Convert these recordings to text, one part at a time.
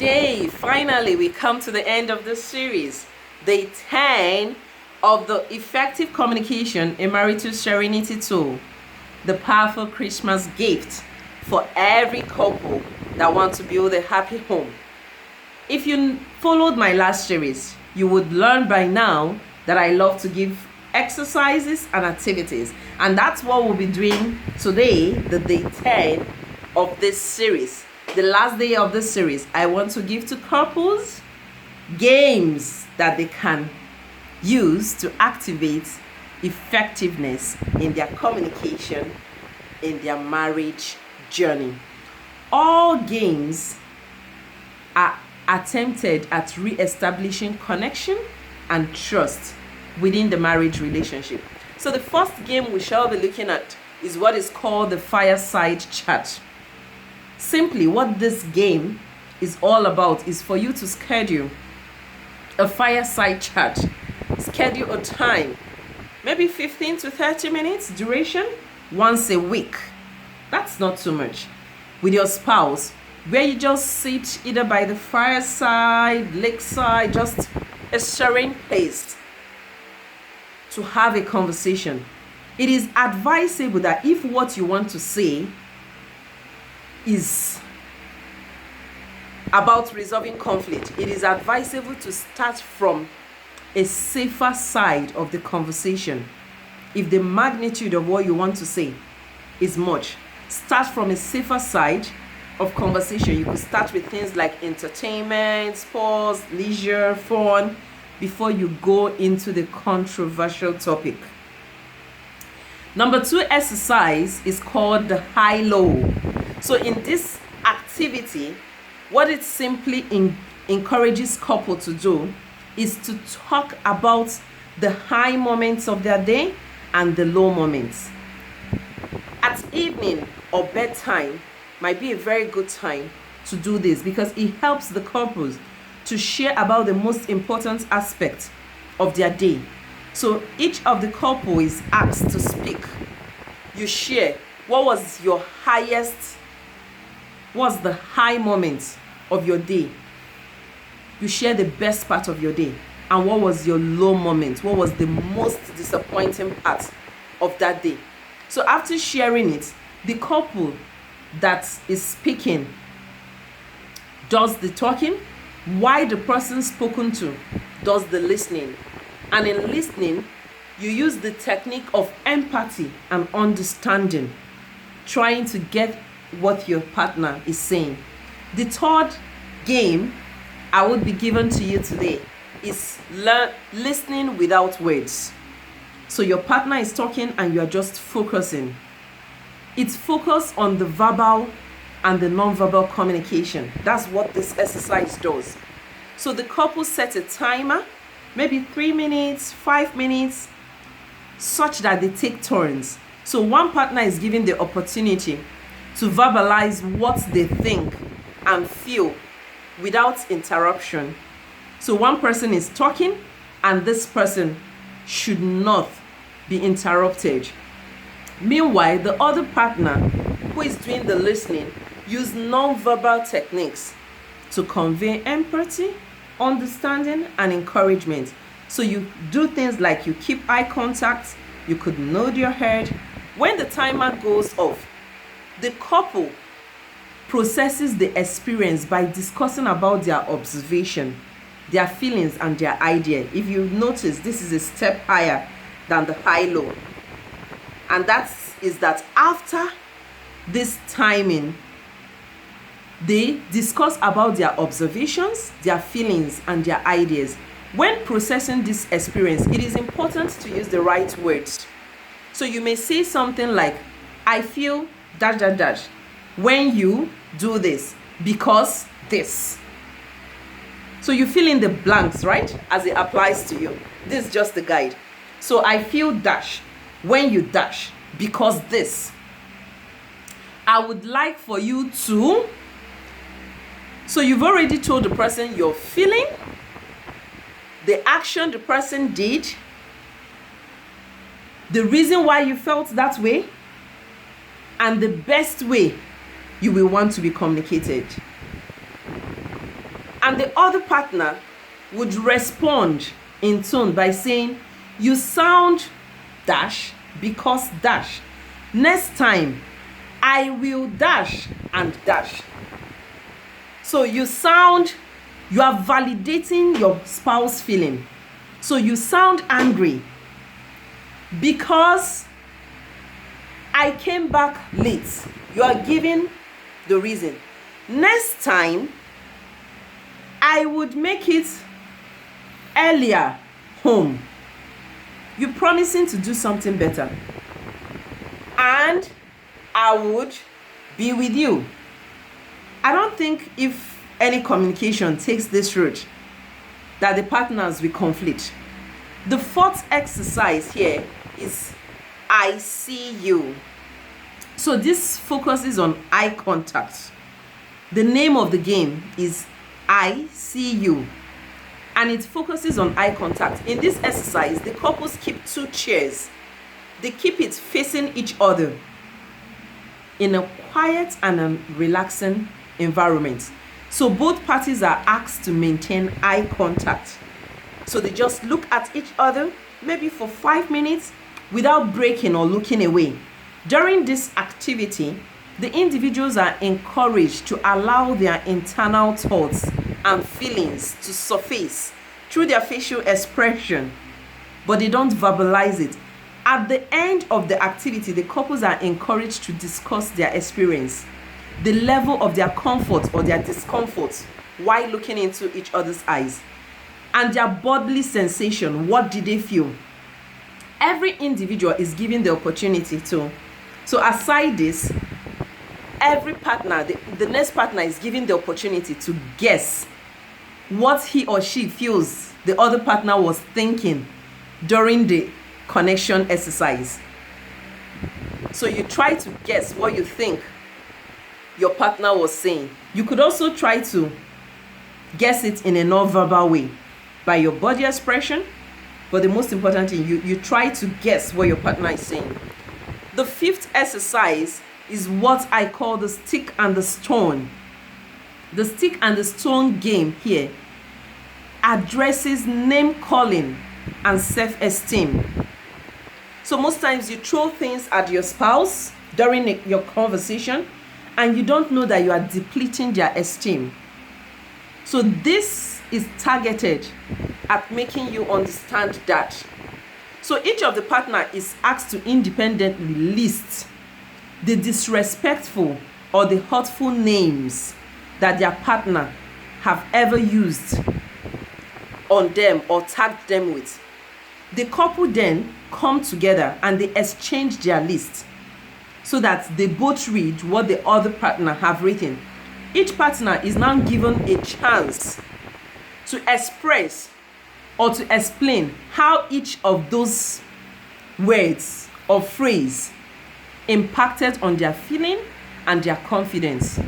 today, finally, we come to the end of this series, day 10 of the Effective Communication in Marital Serenity Tool, the powerful Christmas gift for every couple that wants to build a happy home. If you followed my last series, you would learn by now that I love to give exercises and activities, and that's what we'll be doing today, the day 10 of this series. The last day of this series, I want to give to couples games that they can use to activate effectiveness in their communication, in their marriage journey. All games are attempted at re-establishing connection and trust within the marriage relationship. So the first game we shall be looking at is what is called the fireside chat. Simply, what this game is all about is for you to schedule a fireside chat. Schedule a time, maybe 15 to 30 minutes duration, once a week. That's not too much. With your spouse, where you just sit either by the fireside, lakeside, just a serene place to have a conversation. It is advisable that if what you want to say is about resolving conflict, it is advisable to start from a safer side of the conversation. If the magnitude of what you want to say is much, start from a safer side of conversation. You could start with things like entertainment, sports, leisure, fun, before you go into the controversial topic. Number 2 exercise is called the high-low. So in this activity, what it simply encourages couple to do is to talk about the high moments of their day and the low moments. At evening or bedtime might be a very good time to do this because it helps the couples to share about the most important aspect of their day. So each of the couple is asked to speak. You share what was the high moment of your day. You share the best part of your day. And what was your low moment? What was the most disappointing part of that day? So after sharing it, the couple that is speaking does the talking, while the person spoken to does the listening. And in listening, you use the technique of empathy and understanding, trying to get what your partner is saying. The third game I would be given to you today is listening without words. So your partner is talking and you are just focusing. It's focused on the verbal and the non-verbal communication. That's what this exercise does. So the couple set a timer, maybe 3 minutes, 5 minutes, such that they take turns. So one partner is given the opportunity to verbalize what they think and feel without interruption. So one person is talking and this person should not be interrupted. Meanwhile, the other partner who is doing the listening use non-verbal techniques to convey empathy, understanding, and encouragement. So you do things like you keep eye contact, you could nod your head. When the timer goes off, the couple processes the experience by discussing about their observation, their feelings, and their idea. If you notice, this is a step higher than the high-low. And that is that after this timing, they discuss about their observations, their feelings, and their ideas. When processing this experience, it is important to use the right words. So you may say something like, I feel ... when you do this, because this. So you fill in the blanks, right? As it applies to you. This is just the guide. So I feel ... when you ... because this. I would like for you to... So you've already told the person your feeling, the action the person did, the reason why you felt that way, and the best way you will want to be communicated. And the other partner would respond in tone by saying, you sound dash because dash. Next time, I will dash and dash. So you are validating your spouse feeling. So you sound angry because I came back late. You are giving the reason. Next time, I would make it earlier home. You're promising to do something better. And I would be with you. I don't think if any communication takes this route that the partners will conflict. The fourth exercise here is I see you. So this focuses on eye contact. The name of the game is I see you. And it focuses on eye contact. In this exercise, the couples keep 2 chairs. They keep it facing each other in a quiet and a relaxing environment. So both parties are asked to maintain eye contact. So they just look at each other, maybe for 5 minutes, without breaking or looking away. During this activity, the individuals are encouraged to allow their internal thoughts and feelings to surface through their facial expression, but they don't verbalize it. At the end of the activity, the couples are encouraged to discuss their experience, the level of their comfort or their discomfort while looking into each other's eyes, and their bodily sensation. What did they feel? Every individual is given the opportunity to. So aside this, every partner, the next partner is given the opportunity to guess what he or she feels the other partner was thinking during the connection exercise. So you try to guess what you think your partner was saying. You could also try to guess it in a non-verbal way by your body expression, but the most important thing, you try to guess what your partner is saying. The fifth exercise is what I call the stick and the stone. The stick and the stone game here addresses name calling and self-esteem. So most times you throw things at your spouse during your conversation and you don't know that you are depleting their esteem. So this is targeted at making you understand that. So each of the partner is asked to independently list the disrespectful or the hurtful names that their partner have ever used on them or tagged them with. The couple then come together and they exchange their list so that they both read what the other partner have written. Each partner is now given a chance to express or to explain how each of those words or phrase impacted on their feeling and their confidence.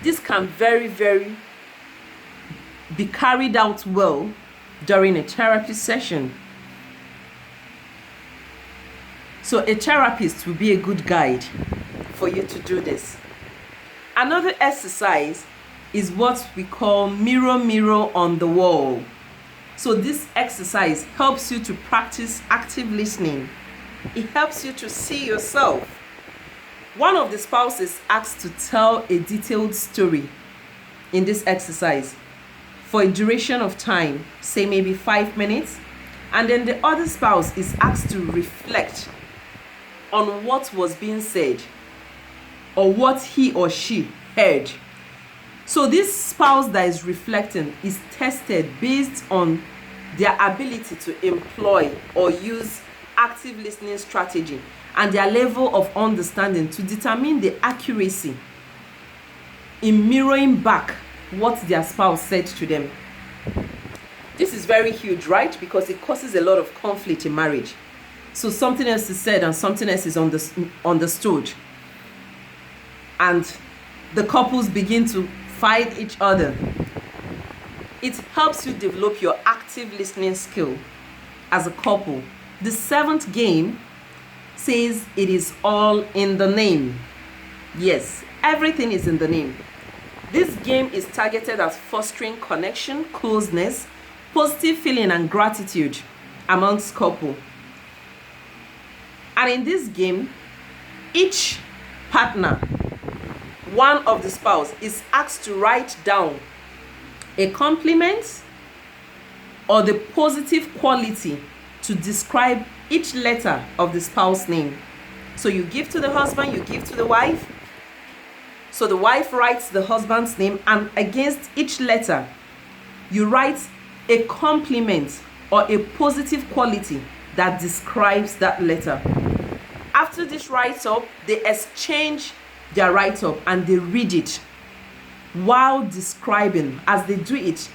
This can very, very be carried out well during a therapy session. So a therapist will be a good guide for you to do this. Another exercise is what we call mirror, mirror on the wall. So this exercise helps you to practice active listening. It helps you to see yourself. One of the spouses asked to tell a detailed story in this exercise for a duration of time, say maybe 5 minutes, and then the other spouse is asked to reflect on what was being said or what he or she heard. So this spouse that is reflecting is tested based on their ability to employ or use active listening strategy and their level of understanding to determine the accuracy in mirroring back what their spouse said to them. This is very huge, right? Because it causes a lot of conflict in marriage. So something else is said and something else is understood. And the couples begin to fight each other. It helps you develop your active listening skill as a couple. The seventh game says it is all in the name. Yes, everything is in the name. This game is targeted at fostering connection, closeness, positive feeling, and gratitude amongst couple. And in this game, each partner, one of the spouse, is asked to write down a compliment or the positive quality to describe each letter of the spouse name. So you give to the husband, you give to the wife. So the wife writes the husband's name, and against each letter, you write a compliment or a positive quality that describes that letter. After this write-up, they exchange their write-up and they read it. While describing, as they do it,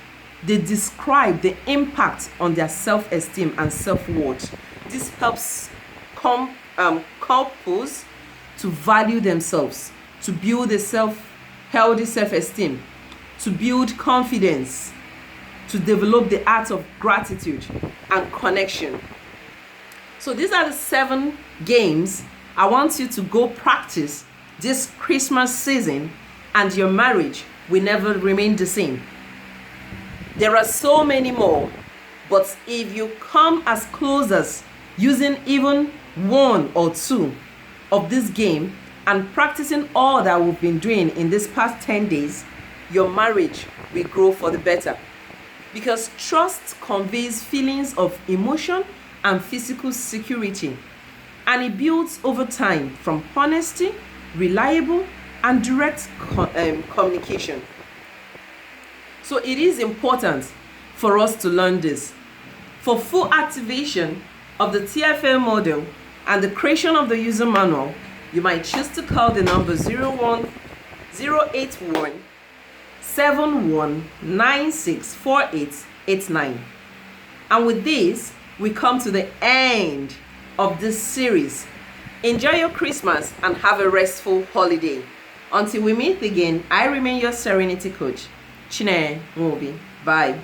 they describe the impact on their self-esteem and self-worth. This helps couples to value themselves, to build a healthy self-esteem, to build confidence, to develop the art of gratitude and connection. So these are the 7 games I want you to go practice this Christmas season, and your marriage will never remain the same. There are so many more, but if you come as close as using even 1 or 2 of this game and practicing all that we've been doing in this past 10 days, your marriage will grow for the better. Because trust conveys feelings of emotion and physical security, and it builds over time from honesty, reliable, and direct communication. So it is important for us to learn this. For full activation of the TFL model and the creation of the user manual, you might choose to call the number 081 71964889. And with this, we come to the end of this series. Enjoy your Christmas and have a restful holiday. Until we meet again, I remain your Serenity Coach, Chine Mobi. Bye.